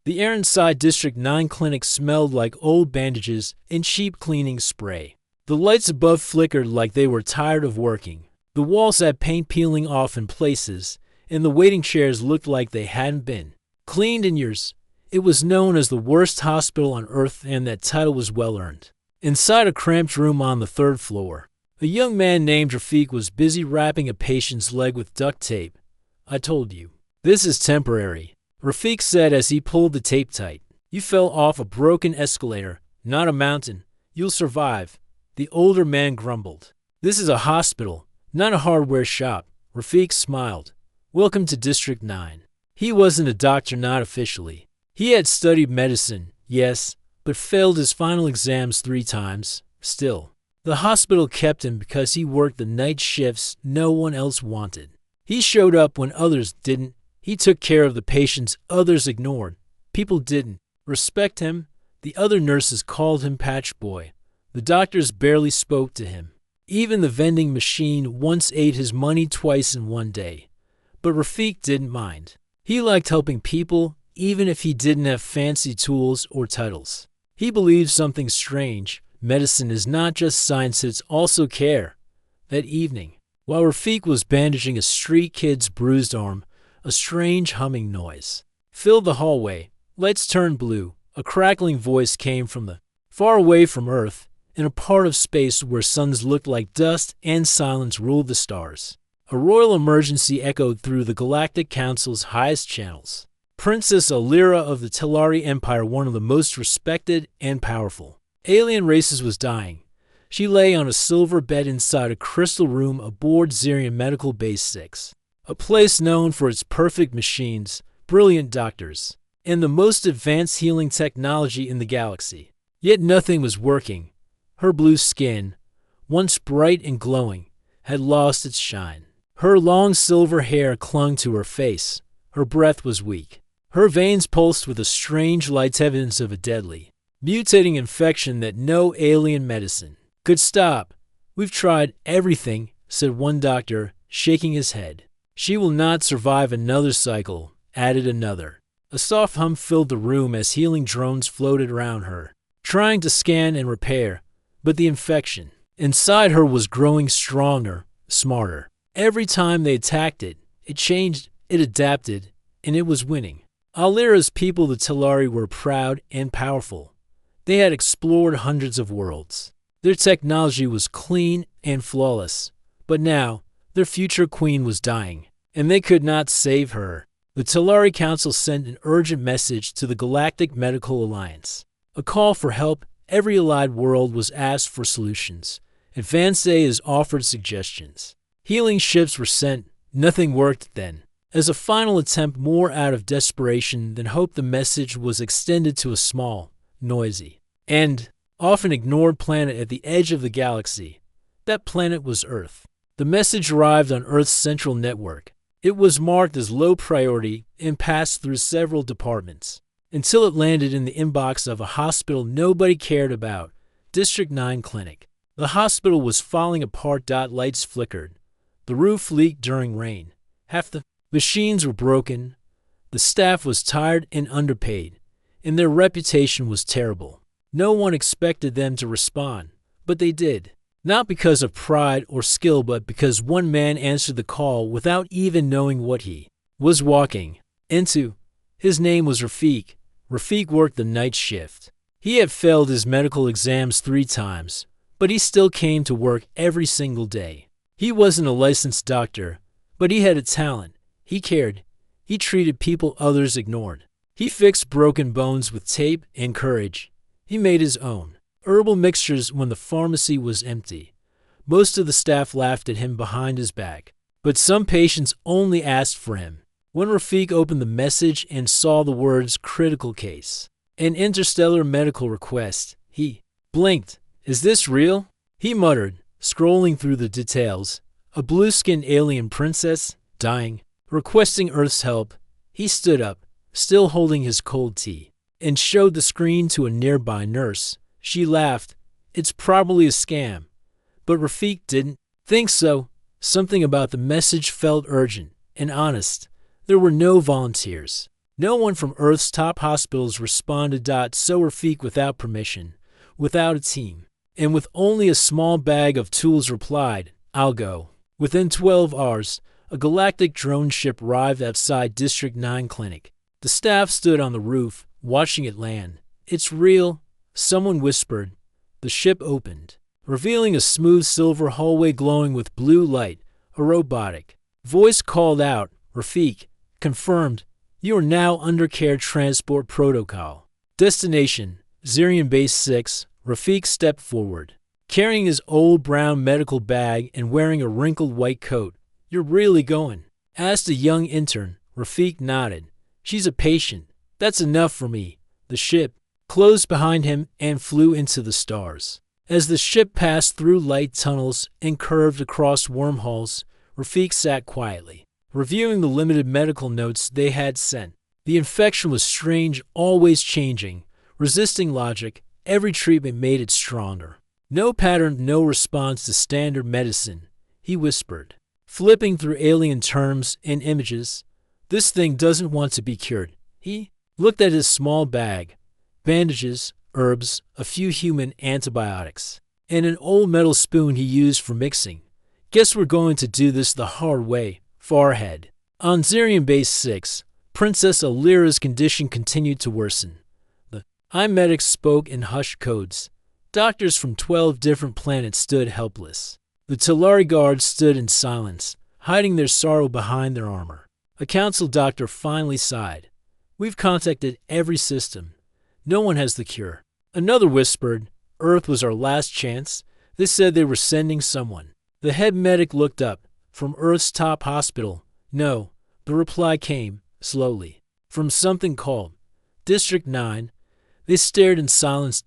The air inside District 9 clinic smelled like old bandages and cheap cleaning spray. The lights above flickered like they were tired of working. The walls had paint peeling off in places, and the waiting chairs looked like they hadn't been cleaned in years. It was known as the worst hospital on Earth, and that title was well-earned. Inside a cramped room on the third floor, a young man named Rafik was busy wrapping a patient's leg with duct tape. "I told you. This is temporary," Rafik said as he pulled the tape tight. "You fell off a broken escalator, not a mountain. You'll survive," the older man grumbled. "This is a hospital, not a hardware shop." Rafik smiled. "Welcome to District 9. He wasn't a doctor, not officially. He had studied medicine, yes, but failed his final exams 3 times. Still, the hospital kept him because he worked the night shifts no one else wanted. He showed up when others didn't. He took care of the patients others ignored. People didn't respect him. The other nurses called him Patch Boy. The doctors barely spoke to him. Even the vending machine once ate his money twice in one day. But Rafik didn't mind. He liked helping people, even if he didn't have fancy tools or titles. He believed something strange. Medicine is not just science, it's also care. That evening, while Rafik was bandaging a street kid's bruised arm, a strange humming noise filled the hallway. Lights turned blue. A crackling voice came from the far away from Earth, in a part of space where suns looked like dust and silence ruled the stars. A royal emergency echoed through the Galactic Council's highest channels. Princess Alira of the Telari Empire, one of the most respected and powerful alien races, was dying. She lay on a silver bed inside a crystal room aboard Zirian Medical Base 6, a place known for its perfect machines, brilliant doctors, and the most advanced healing technology in the galaxy. Yet nothing was working. Her blue skin, once bright and glowing, had lost its shine. Her long silver hair clung to her face. Her breath was weak. Her veins pulsed with a strange light, evidence of a deadly, mutating infection that no alien medicine could stop. "We've tried everything," said one doctor, shaking his head. "She will not survive another cycle," added another. A soft hum filled the room as healing drones floated around her, trying to scan and repair. But the infection inside her was growing stronger, smarter. Every time they attacked it, it changed, it adapted, and it was winning. Alira's people, the Telari, were proud and powerful. They had explored hundreds of worlds. Their technology was clean and flawless. But now, their future queen was dying, and they could not save her. The Telari Council sent an urgent message to the Galactic Medical Alliance. A call for help. Every allied world was asked for solutions. Advanced A's offered suggestions. Healing ships were sent. Nothing worked then. As a final attempt, more out of desperation than hope, the message was extended to a small, noisy, and often ignored planet at the edge of the galaxy. That planet was Earth. The message arrived on Earth's central network. It was marked as low priority and passed through several departments, until it landed in the inbox of a hospital nobody cared about, District 9 Clinic. The hospital was falling apart. Lights flickered. The roof leaked during rain. Half the machines were broken. The staff was tired and underpaid, and their reputation was terrible. No one expected them to respond, but they did. Not because of pride or skill, but because one man answered the call without even knowing what he was walking into. His name was Rafik. Rafik worked the night shift. He had failed his medical exams 3 times, but he still came to work every single day. He wasn't a licensed doctor, but he had a talent. He cared. He treated people others ignored. He fixed broken bones with tape and courage. He made his own herbal mixtures when the pharmacy was empty. Most of the staff laughed at him behind his back, but some patients only asked for him. When Rafik opened the message and saw the words "critical case," an interstellar medical request, he blinked. "Is this real?" he muttered, scrolling through the details. A blue-skinned alien princess, dying, requesting Earth's help. He stood up, still holding his cold tea, and showed the screen to a nearby nurse. She laughed. "It's probably a scam." But Rafik didn't think so. Something about the message felt urgent and honest. There were no volunteers. No one from Earth's top hospitals responded. So Rafik, without permission, without a team, and with only a small bag of tools, replied, "I'll go." Within 12 hours, a galactic drone ship arrived outside District 9 Clinic. The staff stood on the roof, watching it land. "It's real," someone whispered. The ship opened, revealing a smooth silver hallway glowing with blue light. A robotic voice called out, "Rafik, confirmed. You are now under care transport protocol. Destination, Zirian Base 6. Rafik stepped forward, carrying his old brown medical bag and wearing a wrinkled white coat. "You're really going?" asked a young intern. Rafik nodded. "She's a patient. That's enough for me." The ship closed behind him and flew into the stars. As the ship passed through light tunnels and curved across wormholes, Rafik sat quietly, reviewing the limited medical notes they had sent. The infection was strange, always changing, resisting logic. Every treatment made it stronger. "No pattern, no response to standard medicine," he whispered, flipping through alien terms and images. "This thing doesn't want to be cured." He looked at his small bag. Bandages, herbs, a few human antibiotics, and an old metal spoon he used for mixing. "Guess we're going to do this the hard way." Far ahead, on Zirian Base 6, Princess Alira's condition continued to worsen. The I-medics spoke in hushed codes. Doctors from 12 different planets stood helpless. The Talari guards stood in silence, hiding their sorrow behind their armor. A council doctor finally sighed. "We've contacted every system. No one has the cure." Another whispered, "Earth was our last chance. They said they were sending someone." The head medic looked up. "From Earth's top hospital?" "No." The reply came, slowly, from something called District 9. They stared in silence.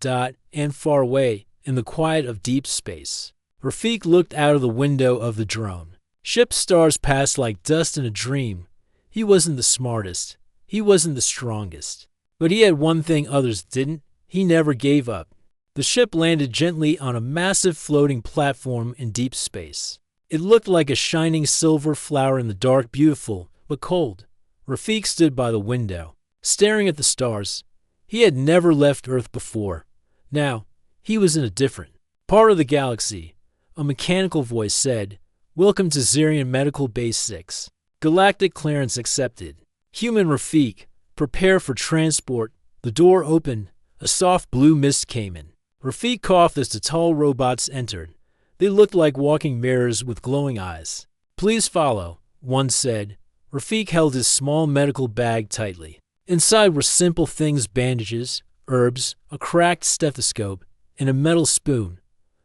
And far away, in the quiet of deep space, Rafik looked out of the window of the drone. Ship stars passed like dust in a dream. He wasn't the smartest. He wasn't the strongest. But he had one thing others didn't. He never gave up. The ship landed gently on a massive floating platform in deep space. It looked like a shining silver flower in the dark, beautiful, but cold. Rafik stood by the window, staring at the stars. He had never left Earth before. Now, he was in a different part of the galaxy. A mechanical voice said, "Welcome to Zirian Medical Base 6. Galactic clearance accepted. Human Rafik, prepare for transport." The door opened. A soft blue mist came in. Rafik coughed as the tall robots entered. They looked like walking mirrors with glowing eyes. "Please follow," one said. Rafik held his small medical bag tightly. Inside were simple things: bandages, herbs, a cracked stethoscope, and a metal spoon.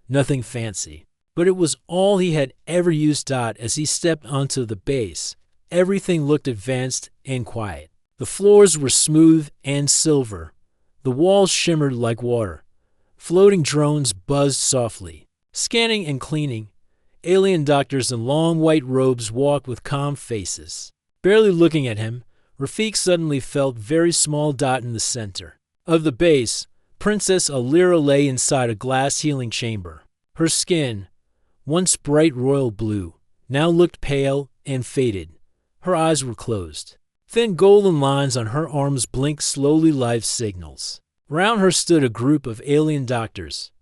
Nothing fancy. But it was all he had ever used. As he stepped onto the base, everything looked advanced and quiet. The floors were smooth and silver. The walls shimmered like water. Floating drones buzzed softly, scanning and cleaning. Alien doctors in long white robes walked with calm faces. Barely looking at him, Rafik suddenly felt very small. In the center of the base, Princess Alira lay inside a glass healing chamber. Her skin, once bright royal blue, now looked pale and faded. Her eyes were closed. Thin golden lines on her arms blinked slowly, life signals. Round her stood a group of alien doctors.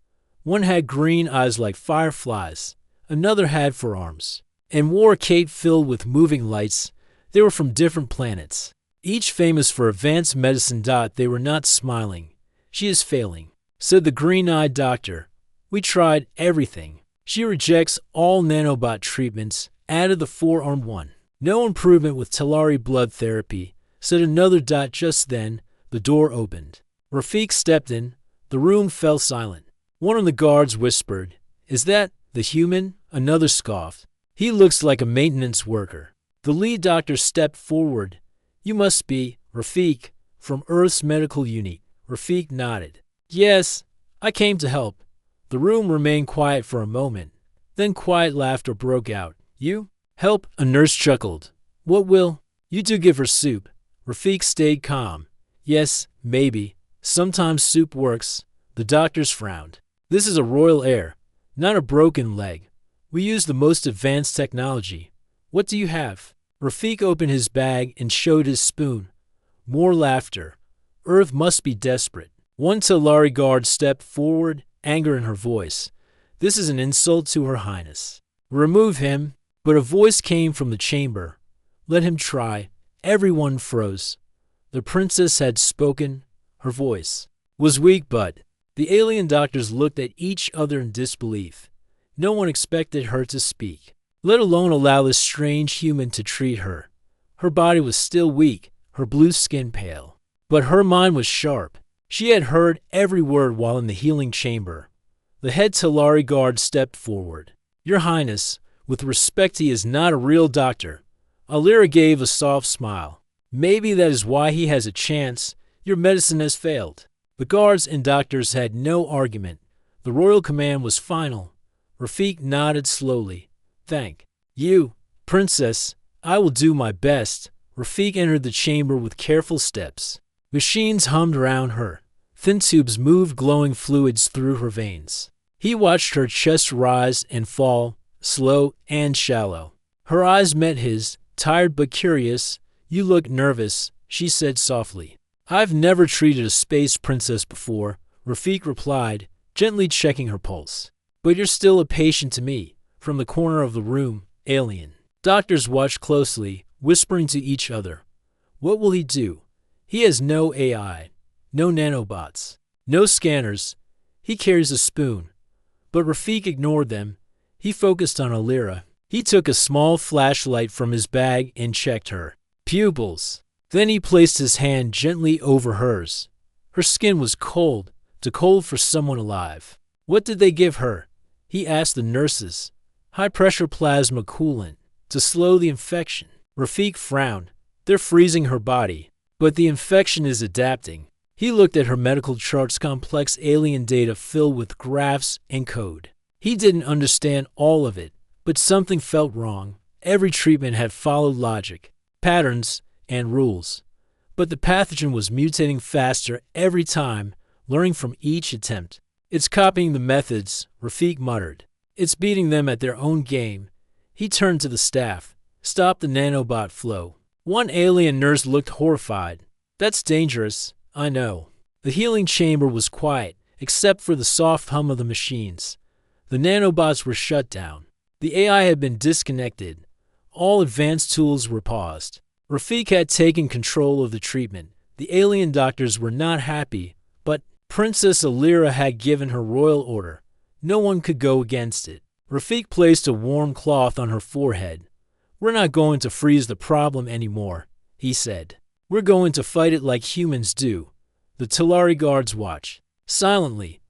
One had green eyes like fireflies. Another had forearms, and wore a cape filled with moving lights. They were from different planets, each famous for advanced medicine. They were not smiling. "She is failing," said the green-eyed doctor. "We tried everything. She rejects all nanobot treatments," added the four-armed one. "No improvement with Talari blood therapy," said another. Just then, the door opened. Rafik stepped in. The room fell silent. One of the guards whispered, "Is that the human?" Another scoffed. "He looks like a maintenance worker." The lead doctor stepped forward. "You must be Rafik, from Earth's medical unit." Rafik nodded. "Yes, I came to help." The room remained quiet for a moment. Then quiet laughter broke out. "You help?" A nurse chuckled. "What will you do? Give her soup?" Rafik stayed calm. "Yes, maybe. Sometimes soup works." The doctors frowned. "This is a royal heir, not a broken leg. We use the most advanced technology. What do you have?" Rafik opened his bag and showed his spoon. More laughter. Earth must be desperate. One Talari guard stepped forward, anger in her voice. This is an insult to Her Highness. Remove him. But a voice came from the chamber. Let him try. Everyone froze. The princess had spoken. Her voice was weak, but the alien doctors looked at each other in disbelief. No one expected her to speak, let alone allow this strange human to treat her. Her body was still weak, her blue skin pale. But her mind was sharp. She had heard every word while in the healing chamber. The head Talari guard stepped forward. Your Highness, with respect, he is not a real doctor. Alira gave a soft smile. Maybe that is why he has a chance. Your medicine has failed. The guards and doctors had no argument. The royal command was final. Rafik nodded slowly. Thank you, Princess. I will do my best. Rafik entered the chamber with careful steps. Machines hummed around her. Thin tubes moved glowing fluids through her veins. He watched her chest rise and fall, slow and shallow. Her eyes met his, tired but curious. You look nervous, she said softly. I've never treated a space princess before, Rafik replied, gently checking her pulse. But you're still a patient to me. From the corner of the room, alien doctors watched closely, whispering to each other. What will he do? He has no AI, no nanobots, no scanners. He carries a spoon. But Rafik ignored them. He focused on Alira. He took a small flashlight from his bag and checked her pupils. Then he placed his hand gently over hers. Her skin was cold, too cold for someone alive. What did they give her? He asked the nurses. High-pressure plasma coolant, to slow the infection. Rafik frowned. They're freezing her body. But the infection is adapting. He looked at her medical charts, complex alien data filled with graphs and code. He didn't understand all of it, but something felt wrong. Every treatment had followed logic, patterns, and rules. But the pathogen was mutating faster every time, learning from each attempt. It's copying the methods, Rafik muttered. It's beating them at their own game. He turned to the staff. Stop the nanobot flow. One alien nurse looked horrified. That's dangerous, I know. The healing chamber was quiet, except for the soft hum of the machines. The nanobots were shut down. The AI had been disconnected. All advanced tools were paused. Rafik had taken control of the treatment. The alien doctors were not happy, but Princess Alira had given her royal order. No one could go against it. Rafik placed a warm cloth on her forehead. We're not going to freeze the problem anymore, he said. We're going to fight it like humans do. The Talari guards watched. Silently.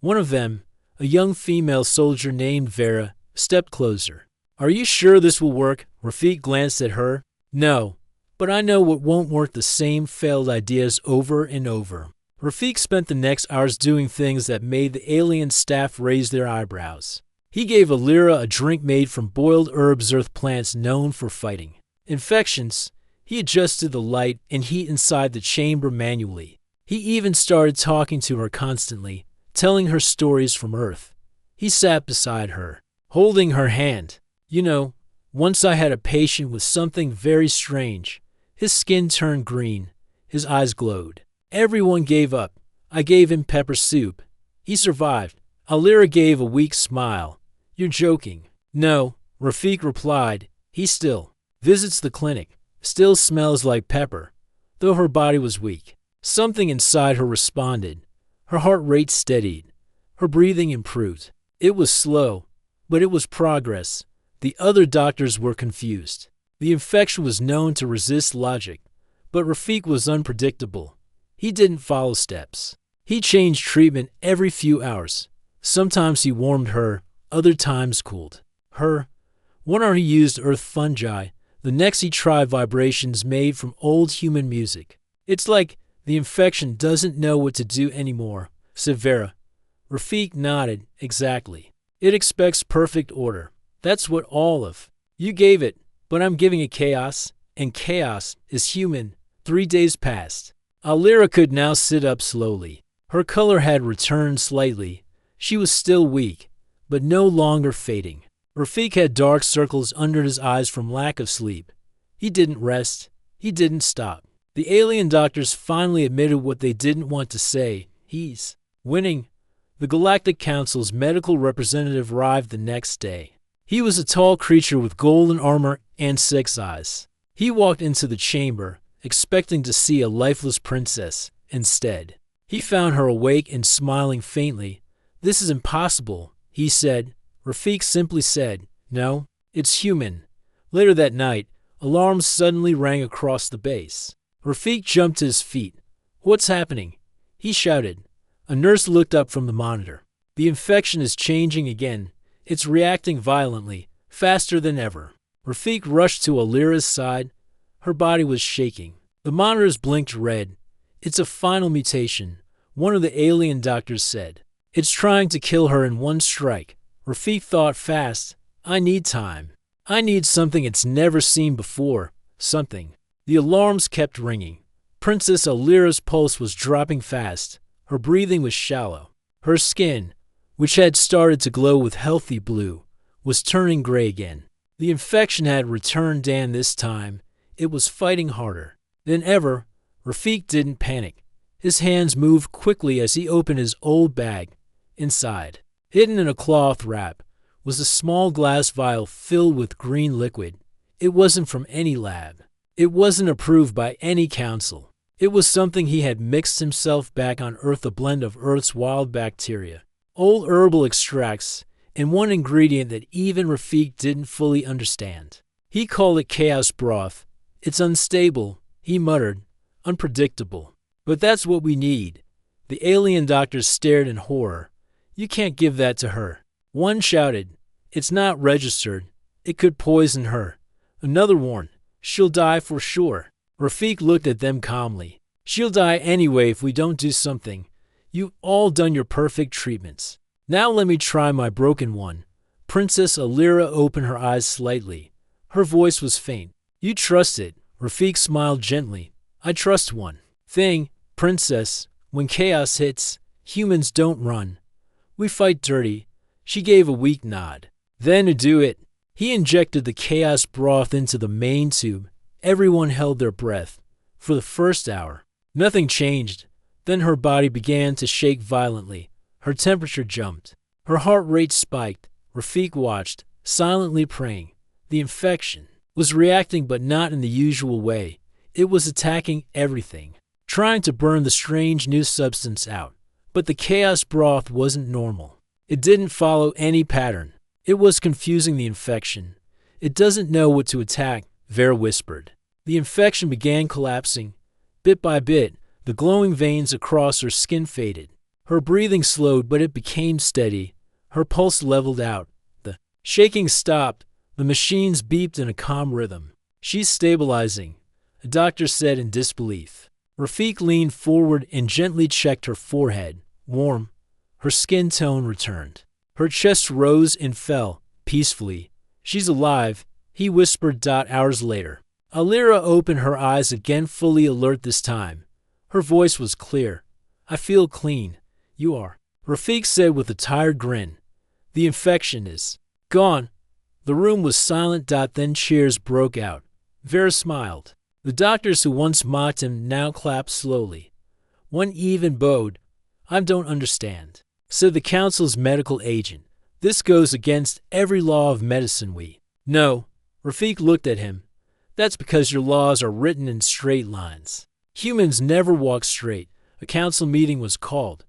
One of them, a young female soldier named Vera, stepped closer. Are you sure this will work? Rafik glanced at her. No, but I know what won't work. The same failed ideas over and over. Rafik spent the next hours doing things that made the alien staff raise their eyebrows. He gave Alira a drink made from boiled herbs, earth plants known for fighting infections. He adjusted the light and heat inside the chamber manually. He even started talking to her constantly, telling her stories from Earth. He sat beside her, holding her hand. You know, once I had a patient with something very strange. His skin turned green. His eyes glowed. Everyone gave up. I gave him pepper soup. He survived. Alira gave a weak smile. You're joking. No, Rafik replied. He still visits the clinic. Still smells like pepper. Though her body was weak. Something inside her responded. Her heart rate steadied. Her breathing improved. It was slow, but it was progress. The other doctors were confused. The infection was known to resist logic, but Rafik was unpredictable. He didn't follow steps. He changed treatment every few hours. Sometimes he warmed her, other times cooled her. One hour he used earth fungi. The next he tried vibrations made from old human music. It's like the infection doesn't know what to do anymore, said Vera. Rafik nodded. Exactly. It expects perfect order. That's what all of you gave it, but I'm giving it chaos, and chaos is human. 3 days passed. Alira could now sit up slowly. Her color had returned slightly. She was still weak, but no longer fading. Rafik had dark circles under his eyes from lack of sleep. He didn't rest. He didn't stop. The alien doctors finally admitted what they didn't want to say. He's winning. The Galactic Council's medical representative arrived the next day. He was a tall creature with golden armor and 6 eyes. He walked into the chamber, expecting to see a lifeless princess. Instead, he found her awake and smiling faintly. "This is impossible," he said. Rafik simply said, "No, it's human." Later that night, alarms suddenly rang across the base. Rafik jumped to his feet. "What's happening?" he shouted. A nurse looked up from the monitor. "The infection is changing again. It's reacting violently, faster than ever." Rafik rushed to Alira's side. Her body was shaking. The monitors blinked red. "It's a final mutation," one of the alien doctors said. "It's trying to kill her in one strike." Rafik thought fast. "I need time. I need something it's never seen before. Something." The alarms kept ringing. Princess Alira's pulse was dropping fast. Her breathing was shallow. Her skin, which had started to glow with healthy blue, was turning gray again. The infection had returned, and this time, it was fighting harder than ever. Rafik didn't panic. His hands moved quickly as he opened his old bag. Inside, hidden in a cloth wrap, was a small glass vial filled with green liquid. It wasn't from any lab. It wasn't approved by any council. It was something he had mixed himself back on Earth, a blend of Earth's wild bacteria, old herbal extracts, and one ingredient that even Rafik didn't fully understand. He called it chaos broth. "It's unstable," he muttered, "unpredictable. But that's what we need." The alien doctors stared in horror. "You can't give that to her." One shouted, "It's not registered. It could poison her." Another warned, "She'll die for sure." Rafik looked at them calmly. "She'll die anyway if we don't do something. You've all done your perfect treatments. Now let me try my broken one." Princess Alira opened her eyes slightly. Her voice was faint. "You trust it?" Rafik smiled gently. "I trust one thing, Princess. When chaos hits, humans don't run. We fight dirty." She gave a weak nod. "Then to do it." He injected the chaos broth into the main tube. Everyone held their breath. For the first hour, nothing changed. Then her body began to shake violently. Her temperature jumped. Her heart rate spiked. Rafik watched, silently praying. The infection was reacting, but not in the usual way. It was attacking everything, trying to burn the strange new substance out. But the chaos broth wasn't normal. It didn't follow any pattern. It was confusing the infection. "It doesn't know what to attack," Vera whispered. The infection began collapsing. Bit by bit, the glowing veins across her skin faded. Her breathing slowed, but it became steady. Her pulse leveled out. The shaking stopped. The machines beeped in a calm rhythm. "She's stabilizing," a doctor said in disbelief. Rafik leaned forward and gently checked her forehead. Warm. Her skin tone returned. Her chest rose and fell, peacefully. "She's alive," he whispered. Hours later, Alira opened her eyes again, fully alert this time. Her voice was clear. "I feel clean." "You are," Rafik said with a tired grin. "The infection is gone." The room was silent. Then cheers broke out. Vera smiled. The doctors who once mocked him now clapped slowly. One even bowed. "I don't understand," said the council's medical agent. "This goes against every law of medicine. We know." Rafik looked at him. "That's because your laws are written in straight lines. Humans never walk straight." A council meeting was called.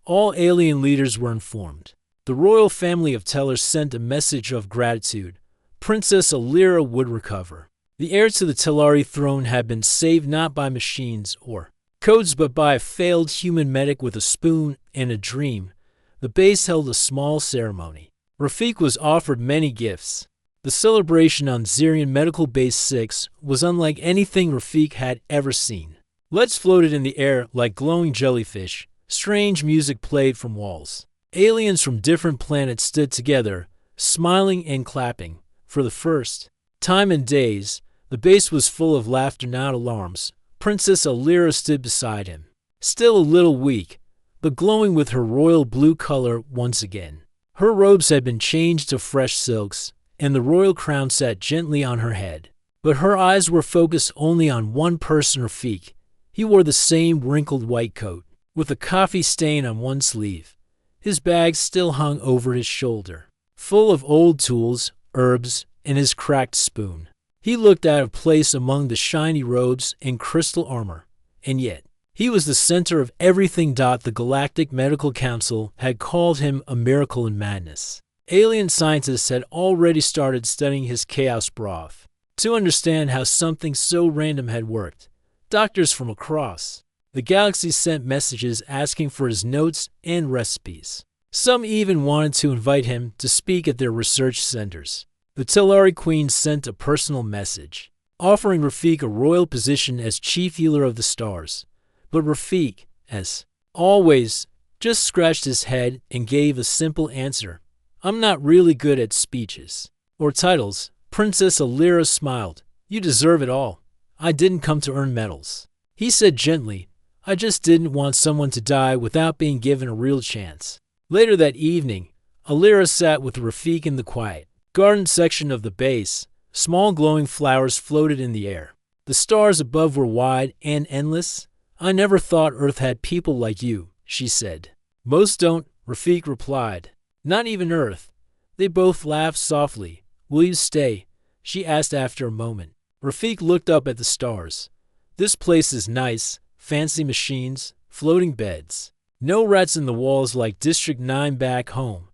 All alien leaders were informed. The royal family of Tellers sent a message of gratitude. Princess Alira would recover. The heir to the Tellari throne had been saved not by machines or codes, but by a failed human medic with a spoon and a dream. The base held a small ceremony. Rafik was offered many gifts. The celebration on Zirian Medical Base 6 was unlike anything Rafik had ever seen. Lights floated in the air like glowing jellyfish. Strange music played from walls. Aliens from different planets stood together, smiling and clapping. For the first time in days, the base was full of laughter, not alarms. Princess Alira stood beside him, still a little weak, but glowing with her royal blue color once again. Her robes had been changed to fresh silks, and the royal crown sat gently on her head. But her eyes were focused only on one person, Rafik. He wore the same wrinkled white coat, with a coffee stain on one sleeve. His bag still hung over his shoulder, full of old tools, herbs, and his cracked spoon. He looked out of place among the shiny robes and crystal armor, and yet he was the center of everything. The Galactic Medical Council had called him a miracle in madness. Alien scientists had already started studying his chaos broth to understand how something so random had worked. Doctors from across the galaxy sent messages asking for his notes and recipes. Some even wanted to invite him to speak at their research centers. The Telari Queen sent a personal message, offering Rafik a royal position as chief healer of the stars. But Rafik, as always, just scratched his head and gave a simple answer. I'm not really good at speeches or titles. Princess Alira smiled. You deserve it all. I didn't come to earn medals. He said gently, I just didn't want someone to die without being given a real chance. Later that evening, Alira sat with Rafik in the quiet garden section of the base. Small glowing flowers floated in the air. The stars above were wide and endless. I never thought Earth had people like you, she said. Most don't, Rafik replied. Not even Earth. They both laughed softly. Will you stay? She asked after a moment. Rafik looked up at the stars. This place is nice. Fancy machines, floating beds. No rats in the walls like District 9 back home.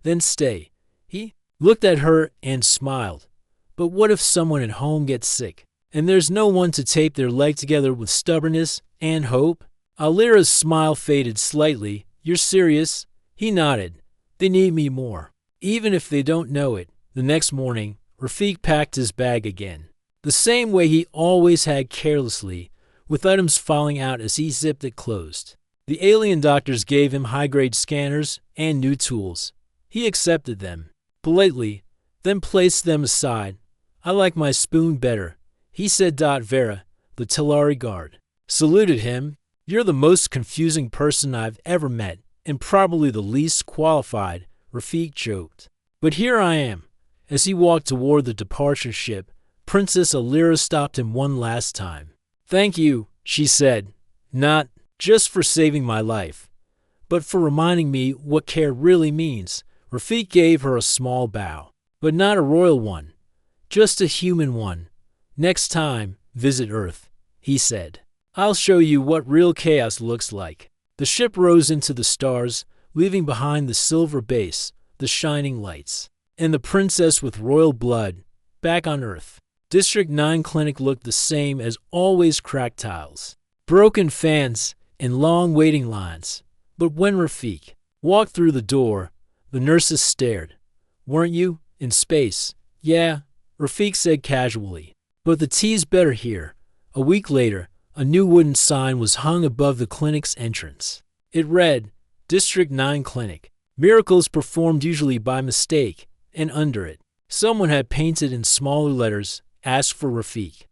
Then stay. He looked at her and smiled. But what if someone at home gets sick, and there's no one to tape their leg together with stubbornness and hope? Alira's smile faded slightly. You're serious? He nodded. They need me more. Even if they don't know it. The next morning, Rafik packed his bag again. The same way he always had, carelessly, with items falling out as he zipped it closed. The alien doctors gave him high-grade scanners and new tools. He accepted them politely, then placed them aside. I like my spoon better, he said. Vera, the Telari guard, saluted him. You're the most confusing person I've ever met, and probably the least qualified, Rafik joked. But here I am. As he walked toward the departure ship, Princess Alira stopped him one last time. Thank you, she said, not just for saving my life, but for reminding me what care really means. Rafik gave her a small bow, but not a royal one, just a human one. Next time, visit Earth, he said. I'll show you what real chaos looks like. The ship rose into the stars, leaving behind the silver base, the shining lights, and the princess with royal blood, back on Earth. District 9 clinic looked the same as always, cracked tiles, broken fans, and long waiting lines. But when Rafik walked through the door, the nurses stared. Weren't you in space? Yeah, Rafik said casually. But the tea's better here. A week later, a new wooden sign was hung above the clinic's entrance. It read, District 9 Clinic. Miracles performed usually by mistake, and under it, someone had painted in smaller letters, Ask for Rafik.